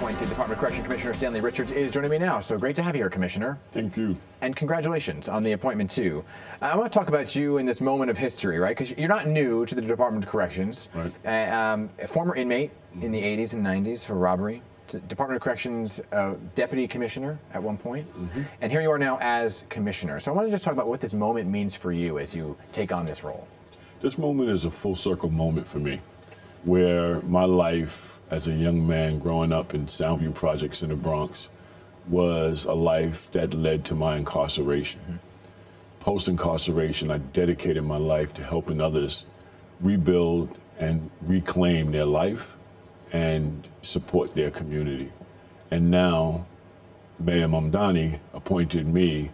appointed Department of Correction Commissioner Stanely Richards is joining me now. So great to have you here, Commissioner. Thank you. And congratulations on the appointment, too. I want to talk about you in this moment of history, right? Because you're not new to the Department of Corrections. Right. A former inmate in the 80s and 90s for robbery. Department of Corrections Deputy Commissioner at one point. And here you are now as Commissioner. So I want to just talk about what this moment means for you as you take on this role. This moment is a full circle moment for me, where my life as a young man growing up in Soundview Projects in the Bronx was a life that led to my incarceration. Post-incarceration, I dedicated my life to helping others rebuild and reclaim their life and support their community. And now, Mayor Mamdani appointed me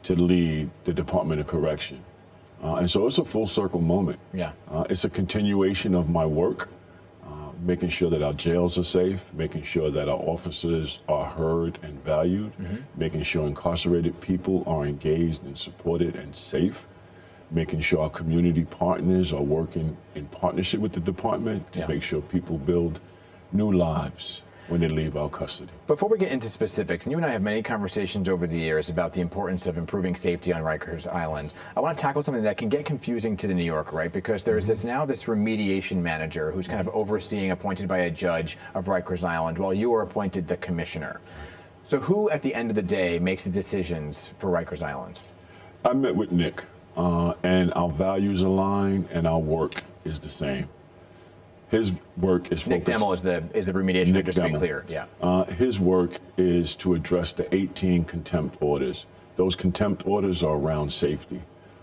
to lead the Department of Correction. And so it's a full circle moment. Yeah. It's a continuation of my work, making sure that our jails are safe, making sure that our officers are heard and valued, making sure incarcerated people are engaged and supported and safe, making sure our community partners are working in partnership with the department to make sure people build new lives when they leave our custody. Before we get into specifics, and you and I have many conversations over the years about the importance of improving safety on Rikers Island, I want to tackle something that can get confusing to the New Yorker, right? Because there's this remediation manager who's kind of overseeing, appointed by a judge of Rikers Island, while you are appointed the commissioner. So who, at the end of the day, makes the decisions for Rikers Island? I met with Nick, and our values align, and our work is the same. His work is focused. Nick Demmel is the remediation director, just to be clear. Yeah. His work is to address the 18 contempt orders. Those contempt orders are around safety.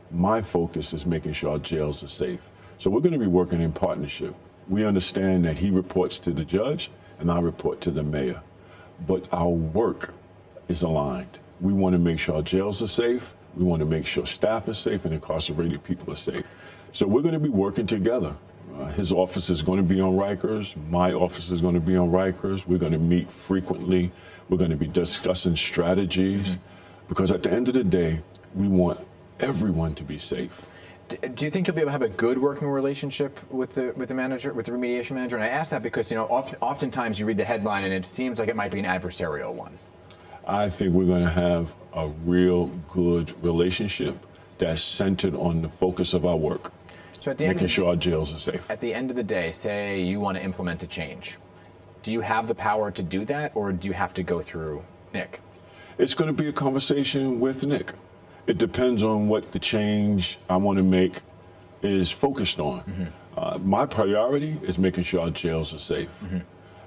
My focus is making sure our jails are safe. So we're going to be working in partnership. We understand that he reports to the judge and I report to the mayor. But our work is aligned. We want to make sure our jails are safe. We want to make sure staff is safe and incarcerated people are safe. So we're going to be working together. His office is going to be on Rikers. My office is going to be on Rikers. We're going to meet frequently. We're going to be discussing strategies because at the end of the day, we want everyone to be safe. Do you think you'll be able to have a good working relationship with the manager, with the remediation manager? And I ask that because, you know, oftentimes you read the headline and it seems like it might be an adversarial one. I think we're going to have a real good relationship that's centered on the focus of our work. So at the making sure our jails are safe. At the end of the day, say you want to implement a change. Do you have the power to do that, or do you have to go through Nick? It's going to be a conversation with Nick. It depends on what the change I want to make is focused on. My priority is making sure our jails are safe.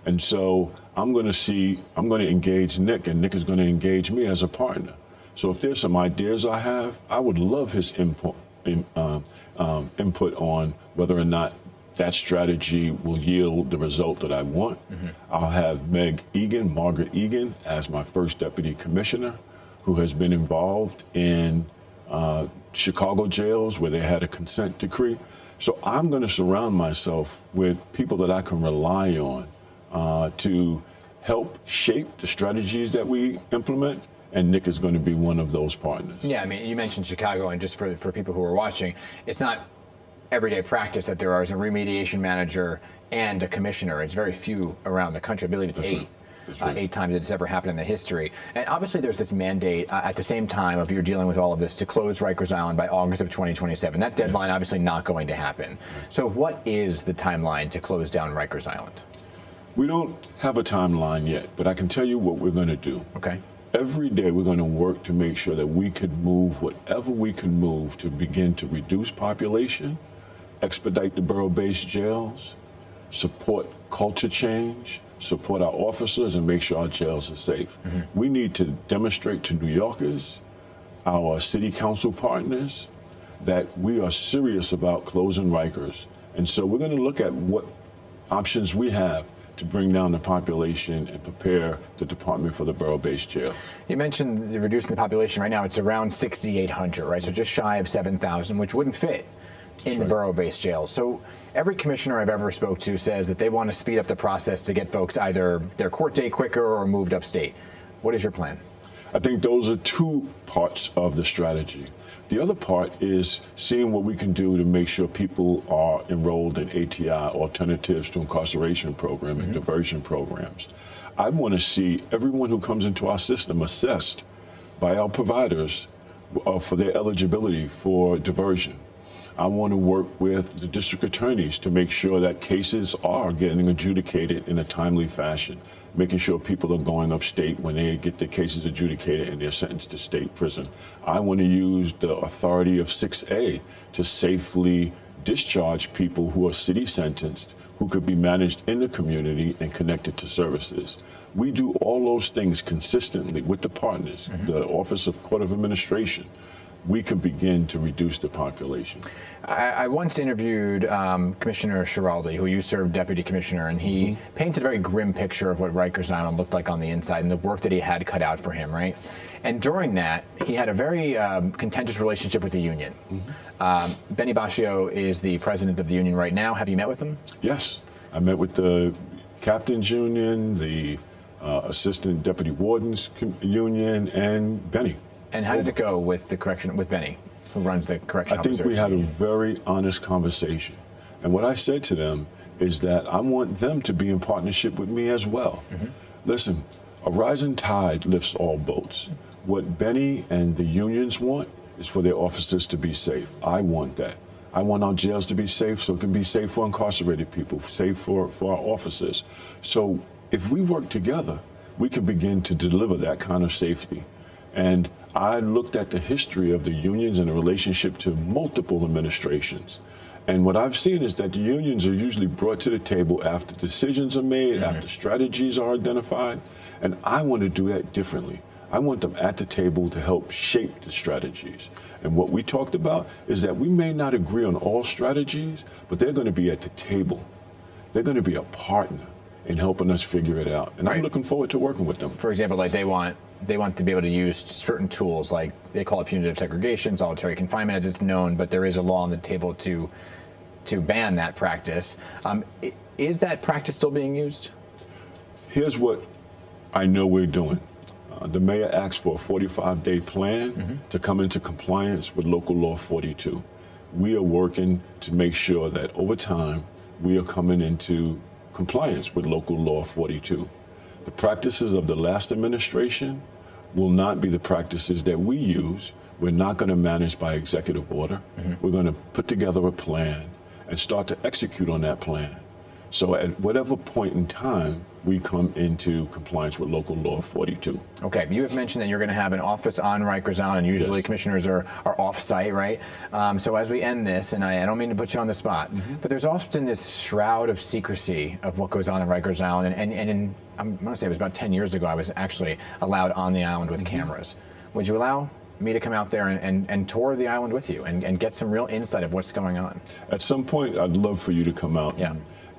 And so I'm going to engage Nick, and Nick is going to engage me as a partner. So if there's some ideas I have, I would love his input on whether or not that strategy will yield the result that I want. I'll have Margaret Egan, as my first deputy commissioner, who has been involved in Chicago jails where they had a consent decree. So I'm going to surround myself with people that I can rely on to help shape the strategies that we implement. And Nick is going to be one of those partners. Yeah, I mean, you mentioned Chicago, and just for people who are watching, it's not everyday practice that there is a remediation manager and a commissioner. It's very few around the country. I believe it's eight. Right. 8 times it's ever happened in the history. And obviously there's this mandate at the same time of you're dealing with all of this to close Rikers Island by August of 2027. That deadline obviously not going to happen. So what is the timeline to close down Rikers Island? We don't have a timeline yet, but I can tell you what we're going to do. Okay. Every day we're going to work to make sure that we could move whatever we can move to begin to reduce population, expedite the borough-based jails, support culture change, support our officers, and make sure our jails are safe. We need to demonstrate to New Yorkers, our city council partners, that we are serious about closing Rikers. And so we're going to look at what options we have to bring down the population and prepare the department for the borough-based jail. You mentioned reducing the population. Right now it's around 6,800, right? So just shy of 7,000, which wouldn't fit in the borough-based jails. So every commissioner I've ever spoke to says that they want to speed up the process to get folks either their court date quicker or moved upstate. What is your plan? I think those are two parts of the strategy. The other part is seeing what we can do to make sure people are enrolled in ATI, Alternatives to Incarceration program, and diversion programs. I want to see everyone who comes into our system assessed by our providers for their eligibility for diversion. I want to work with the district attorneys to make sure that cases are getting adjudicated in a timely fashion, making sure people are going upstate when they get their cases adjudicated and they're sentenced to state prison. I want to use the authority of 6A to safely discharge people who are city sentenced, who could be managed in the community and connected to services. We do all those things consistently with the partners, the Office of Court of Administration. We could begin to reduce the population. I once interviewed Commissioner Schiraldi, who you served deputy commissioner, and he painted a very grim picture of what Rikers Island looked like on the inside and the work that he had cut out for him, right? And during that, he had a very contentious relationship with the union. Benny Bascio is the president of the union right now. Have you met with him? Yes, I met with the captain's union, the assistant deputy wardens union, and Benny. And how did it go with the correction, with Benny, who runs the correction officers? I think we had a very honest conversation. And what I said to them is that I want them to be in partnership with me as well. Listen, a rising tide lifts all boats. What Benny and the unions want is for their officers to be safe. I want that. I want our jails to be safe so it can be safe for incarcerated people, safe for our officers. So if we work together, we can begin to deliver that kind of safety. And I looked at the history of the unions and the relationship to multiple administrations. And what I've seen is that the unions are usually brought to the table after decisions are made, after strategies are identified. And I want to do that differently. I want them at the table to help shape the strategies. And what we talked about is that we may not agree on all strategies, but they're going to be at the table. They're going to be a partner in helping us figure it out. And I'm looking forward to working with them. For example, like they want to be able to use certain tools, like they call it punitive segregation, solitary confinement as it's known, but there is a law on the table to ban that practice. Is that practice still being used? Here's what I know we're doing. The mayor asked for a 45-day plan to come into compliance with local law 42. We are working to make sure that over time we are coming into compliance with local law 42. The practices of the last administration will not be the practices that we use. We're not going to manage by executive order. We're going to put together a plan and start to execute on that plan. So at whatever point in time, we come into compliance with local law 42. Okay, you have mentioned that you're going to have an office on Rikers Island, and usually commissioners are off-site, right? So as we end this, and I don't mean to put you on the spot, but there's often this shroud of secrecy of what goes on in Rikers Island, and I'm going to say it was about 10 years ago I was actually allowed on the island with cameras. Would you allow me to come out there and tour the island with you and get some real insight of what's going on? At some point, I'd love for you to come out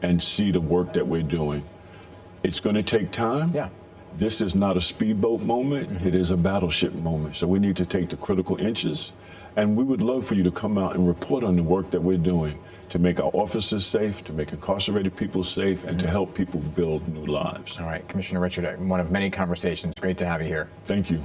and see the work that we're doing. It's going to take time. This is not a speedboat moment. It is a battleship moment. So we need to take the critical inches. And we would love for you to come out and report on the work that we're doing to make our officers safe, to make incarcerated people safe, and to help people build new lives. All right, Commissioner Richard, one of many conversations. Great to have you here. Thank you.